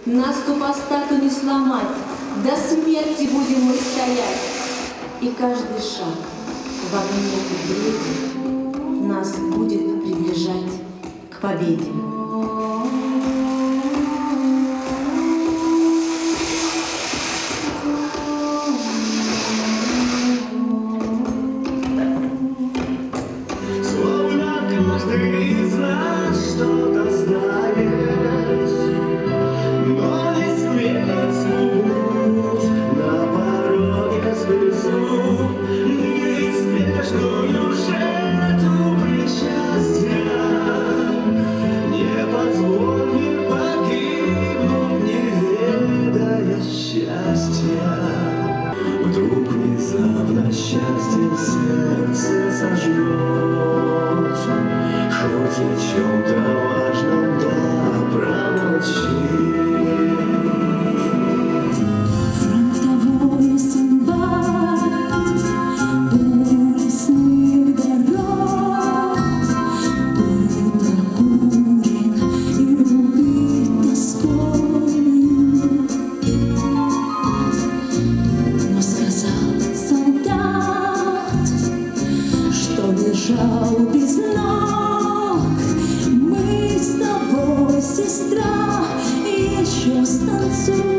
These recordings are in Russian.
Нас супостату не сломать, до смерти будем мы стоять. И каждый шаг в огне и бреде нас будет приближать к победе. Словно каждый из нас что-то знает, но не смеет смутить на пороге слезу неизбежную жертву причастия. Не позволь погибнуть, не ведая счастья. Вдруг внезапно счастье в сердце сожмет, хоть и в чем-то важном, да промолчи. Фронтовой Синбад, у лесных дорог, был прокурен и убит тоскою. Но сказал солдат, что бежал без ног. Мы с тобой, сестра, еще станцуем.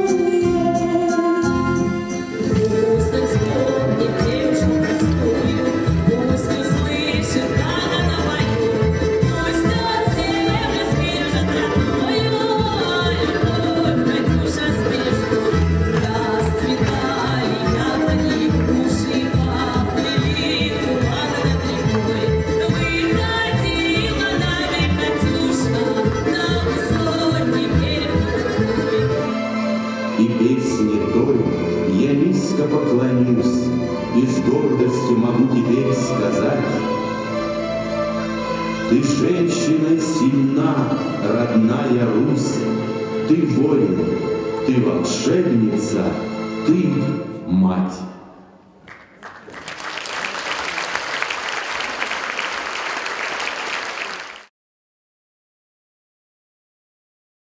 И песне той я низко поклонюсь, и с гордостью могу теперь сказать: ты женщина сильна, родная Русь, ты воин, ты волшебница, ты мать.